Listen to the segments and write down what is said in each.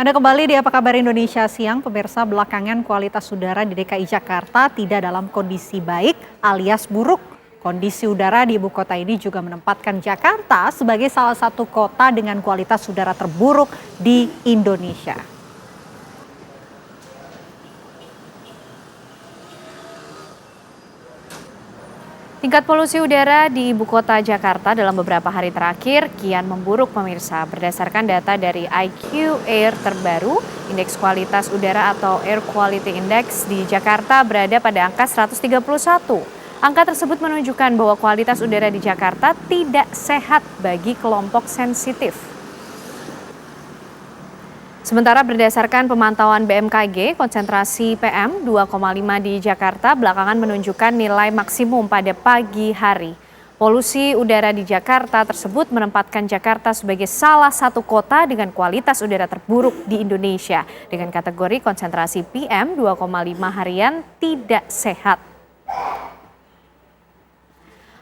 Anda kembali di Apa Kabar Indonesia Siang, pemirsa. Belakangan kualitas udara di DKI Jakarta tidak dalam kondisi baik alias buruk. Kondisi udara di ibu kota ini juga menempatkan Jakarta sebagai salah satu kota dengan kualitas udara terburuk di Indonesia. Tingkat polusi udara di ibu kota Jakarta dalam beberapa hari terakhir kian memburuk, pemirsa. Berdasarkan data dari IQ Air terbaru, indeks kualitas udara atau Air Quality Index di Jakarta berada pada angka 131. Angka tersebut menunjukkan bahwa kualitas udara di Jakarta tidak sehat bagi kelompok sensitif. Sementara berdasarkan pemantauan BMKG, konsentrasi PM 2,5 di Jakarta belakangan menunjukkan nilai maksimum pada pagi hari. Polusi udara di Jakarta tersebut menempatkan Jakarta sebagai salah satu kota dengan kualitas udara terburuk di Indonesia dengan kategori konsentrasi PM 2,5 harian tidak sehat.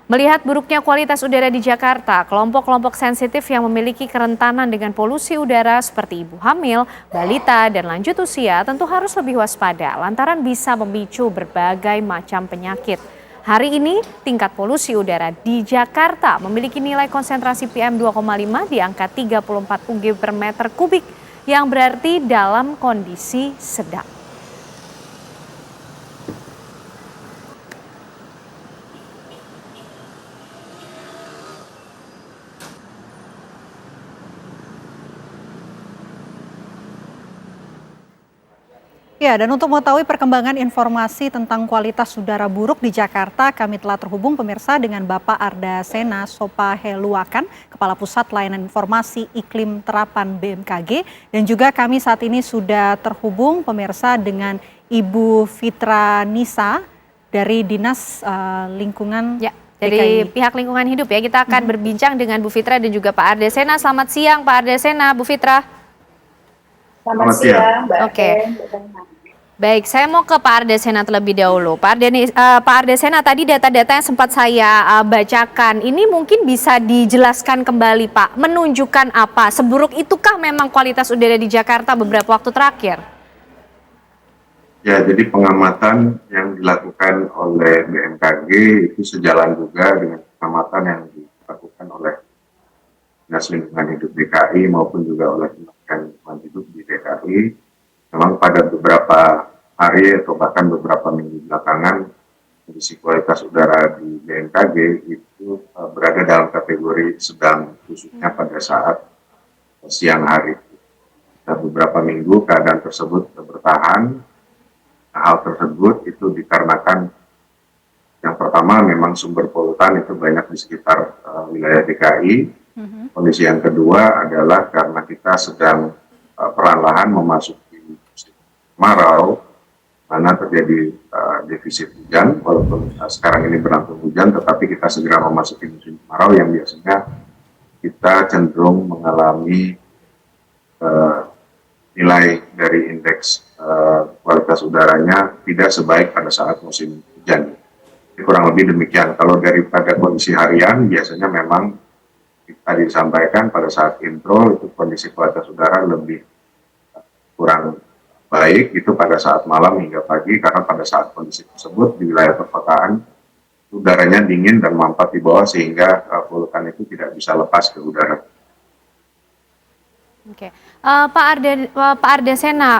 Melihat buruknya kualitas udara di Jakarta, kelompok-kelompok sensitif yang memiliki kerentanan dengan polusi udara seperti ibu hamil, balita, dan lanjut usia tentu harus lebih waspada lantaran bisa memicu berbagai macam penyakit. Hari ini, tingkat polusi udara di Jakarta memiliki nilai konsentrasi PM 2,5 di angka 34 UG per meter kubik, yang berarti dalam kondisi sedang. Ya, dan untuk mengetahui perkembangan informasi tentang kualitas udara buruk di Jakarta, kami telah terhubung pemirsa dengan Bapak Ardasena Sopaheluakan, Kepala Pusat Layanan Informasi Iklim Terapan BMKG. Dan juga kami saat ini sudah terhubung pemirsa dengan Ibu Fitra Nisa dari Dinas Lingkungan. Ya, dari pihak lingkungan hidup ya, kita akan berbincang dengan Bu Fitra dan juga Pak Ardasena. Selamat siang Pak Ardasena, Bu Fitra. Selamat siang, Mbak. Oke. Baik, saya mau ke Pak Ardasena terlebih dahulu. Pak Ardasena, tadi data-data yang sempat saya bacakan, ini mungkin bisa dijelaskan kembali Pak, menunjukkan apa? Seburuk itukah memang kualitas udara di Jakarta beberapa waktu terakhir? Ya, jadi pengamatan yang dilakukan oleh BMKG itu sejalan juga dengan pengamatan yang dilakukan oleh Dinas Lingkungan Hidup DKI maupun juga oleh Kementerian Lingkungan Hidup di DKI. Memang pada beberapa hari atau bahkan beberapa minggu belakangan kondisi kualitas udara di BMKG itu berada dalam kategori sedang, khususnya pada saat siang hari. Nah, beberapa minggu keadaan tersebut bertahan. Hal tersebut itu dikarenakan yang pertama memang sumber polutan itu banyak di sekitar wilayah DKI. Kondisi yang kedua adalah karena kita sedang perlahan-lahan memasuki musim kemarau, mana terjadi defisit hujan. Walaupun sekarang ini berlangsung hujan, tetapi kita segera memasuki musim kemarau yang biasanya kita cenderung mengalami nilai dari indeks kualitas udaranya tidak sebaik pada saat musim hujan. Jadi kurang lebih demikian. Kalau daripada kondisi harian, biasanya memang tadi disampaikan pada saat intro itu kondisi kualitas udara lebih kurang baik itu pada saat malam hingga pagi, karena pada saat kondisi tersebut di wilayah perkotaan udaranya dingin dan mampat di bawah sehingga polutan itu tidak bisa lepas ke udara. Oke, Pak Ardasena,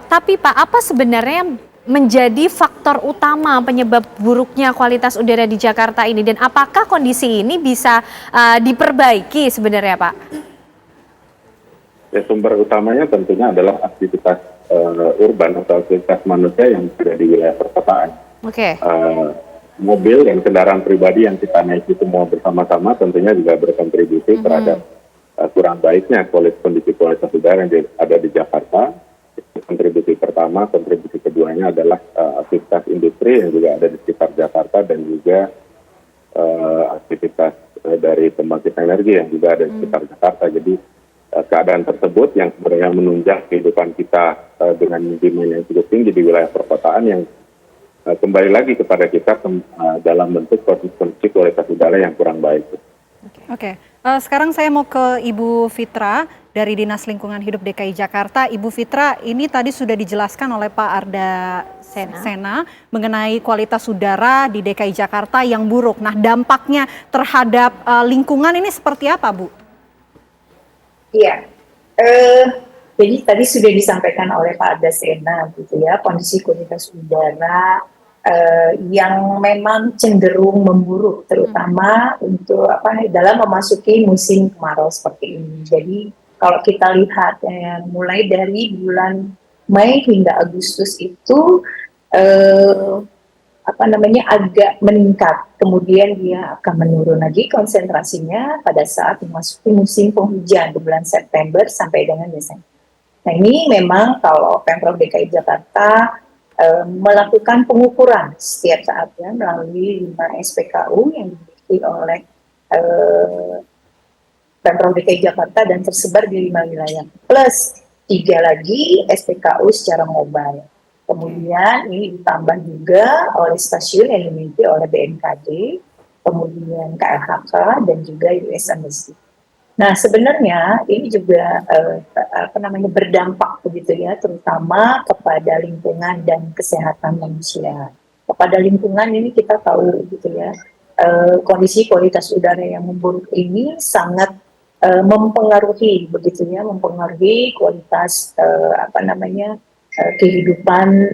tapi Pak, apa sebenarnya menjadi faktor utama penyebab buruknya kualitas udara di Jakarta ini, dan apakah kondisi ini bisa diperbaiki sebenarnya Pak? Ya, sumber utamanya tentunya adalah aktivitas urban atau aktivitas manusia yang ada di wilayah perkotaan. Oke. Mobil dan kendaraan pribadi yang kita naiki semua bersama-sama tentunya juga berkontribusi terhadap kurang baiknya kondisi kualitas udara yang ada di Jakarta. Kontribusi pertama, kontribusi keduanya adalah aktivitas industri yang juga ada di sekitar Jakarta dan juga aktivitas dari pembangkit energi yang juga ada di sekitar Jakarta. Jadi keadaan tersebut yang sebenarnya menunjang kehidupan kita dengan demand yang cukup tinggi di wilayah perkotaan yang kembali lagi kepada kita dalam bentuk kondisi kualitas udara yang kurang baik. Oke. Sekarang saya mau ke Ibu Fitra dari Dinas Lingkungan Hidup DKI Jakarta. Ibu Fitra, ini tadi sudah dijelaskan oleh Pak Arda Sena mengenai kualitas udara di DKI Jakarta yang buruk. Nah, dampaknya terhadap lingkungan ini seperti apa, Bu? Iya, jadi tadi sudah disampaikan oleh Pak Arda Sena, gitu ya, kondisi kualitas udara yang memang cenderung memburuk, terutama untuk dalam memasuki musim kemarau seperti ini. Jadi kalau kita lihat mulai dari bulan Mei hingga Agustus itu agak meningkat, kemudian dia akan menurun lagi konsentrasinya pada saat memasuki musim penghujan di bulan September sampai dengan Desember. Nah, ini memang kalau Pemprov DKI Jakarta melakukan pengukuran setiap saatnya melalui 5 SPKU yang dimiliki oleh Pemprov DKI Jakarta dan tersebar di 5 wilayah, plus 3 lagi SPKU secara mobile. Kemudian ini ditambah juga oleh stasiun yang dimiliki oleh BMKG, kemudian KLHK dan juga US Embassy. Nah, sebenarnya ini juga berdampak begitu ya, terutama kepada lingkungan dan kesehatan manusia. Kepada lingkungan ini kita tahu gitu ya, kondisi kualitas udara yang memburuk ini sangat mempengaruhi begitu ya, mempengaruhi kualitas kehidupan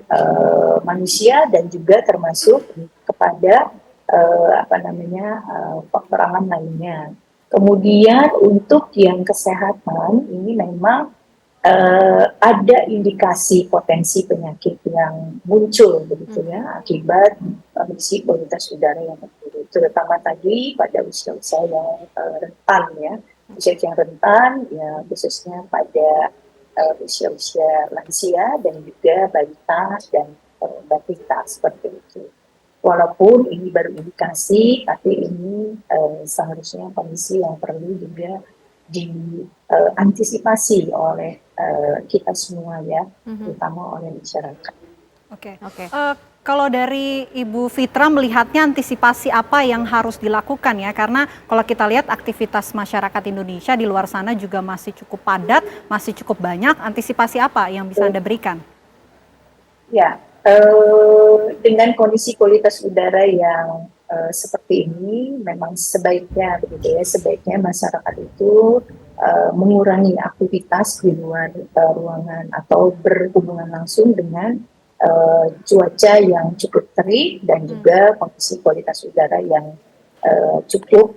manusia dan juga termasuk kepada faktor alam lainnya. Kemudian untuk yang kesehatan ini memang ada indikasi potensi penyakit yang muncul begitu ya akibat kondisi kualitas udara yang buruk, terutama tadi pada usia-usia yang rentan ya, usia yang rentan ya, khususnya pada usia-usia lansia dan juga balita dan balita seperti itu. Walaupun ini baru indikasi, tapi ini seharusnya kondisi yang perlu juga diantisipasi oleh kita semua ya, terutama oleh masyarakat. Oke. Kalau dari Ibu Fitra melihatnya antisipasi apa yang harus dilakukan ya? Karena kalau kita lihat aktivitas masyarakat Indonesia di luar sana juga masih cukup padat, masih cukup banyak. Antisipasi apa yang bisa Anda berikan? Ya, dengan kondisi kualitas udara yang seperti ini, memang sebaiknya begitu ya, sebaiknya masyarakat itu mengurangi aktivitas di luar ruangan atau berhubungan langsung dengan cuaca yang cukup terik dan juga kondisi kualitas udara yang cukup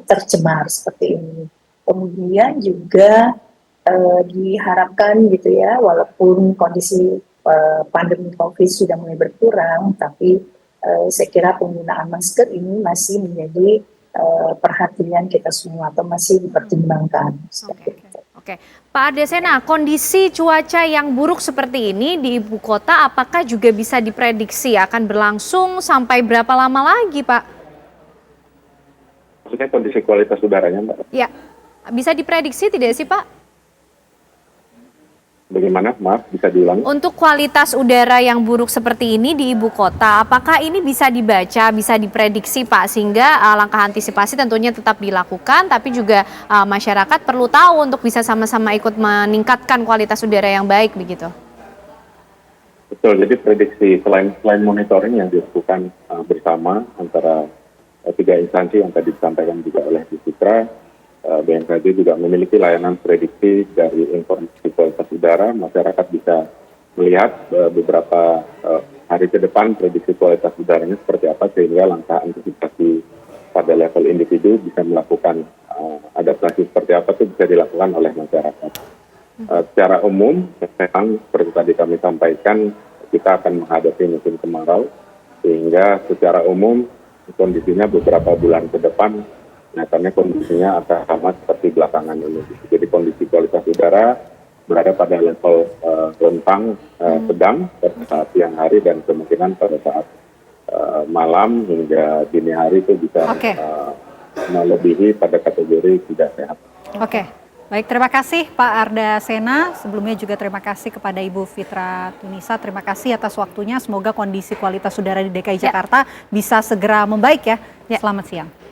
tercemar seperti ini. Kemudian juga diharapkan gitu ya, walaupun kondisi pandemi COVID sudah mulai berkurang, tapi saya kira penggunaan masker ini masih menjadi perhatian kita semua atau masih dipertimbangkan. Oke, Pak Arda Sena, kondisi cuaca yang buruk seperti ini di ibu kota apakah juga bisa diprediksi akan berlangsung sampai berapa lama lagi, Pak? Maksudnya kondisi kualitas udaranya, Mbak? Ya, bisa diprediksi tidak sih, Pak? Bagaimana? Maaf, bisa diulangi? Untuk kualitas udara yang buruk seperti ini di ibu kota, apakah ini bisa dibaca, bisa diprediksi Pak, sehingga langkah antisipasi tentunya tetap dilakukan, tapi juga masyarakat perlu tahu untuk bisa sama-sama ikut meningkatkan kualitas udara yang baik begitu? Betul, jadi prediksi selain monitoring yang dilakukan bersama antara 3 instansi yang tadi disampaikan juga oleh Bu Fitra, BMKG juga memiliki layanan prediksi dari informasi kualitas udara. Masyarakat bisa melihat beberapa hari ke depan prediksi kualitas udaranya seperti apa, sehingga langkah antisipasi pada level individu bisa melakukan adaptasi seperti apa itu bisa dilakukan oleh masyarakat. Secara umum, memang seperti tadi kami sampaikan, kita akan menghadapi musim kemarau, sehingga secara umum kondisinya beberapa bulan ke depan nyatanya kondisinya akan sama seperti belakangan ini. Jadi kondisi kualitas udara berada pada level rentang sedang pada saat siang hari dan kemungkinan pada saat malam hingga dini hari itu bisa melebihi pada kategori tidak sehat. Oke, baik, terima kasih Pak Arda Sena. Sebelumnya juga terima kasih kepada Ibu Fitra Tunisa. Terima kasih atas waktunya. Semoga kondisi kualitas udara di DKI Jakarta bisa segera membaik ya. Selamat siang.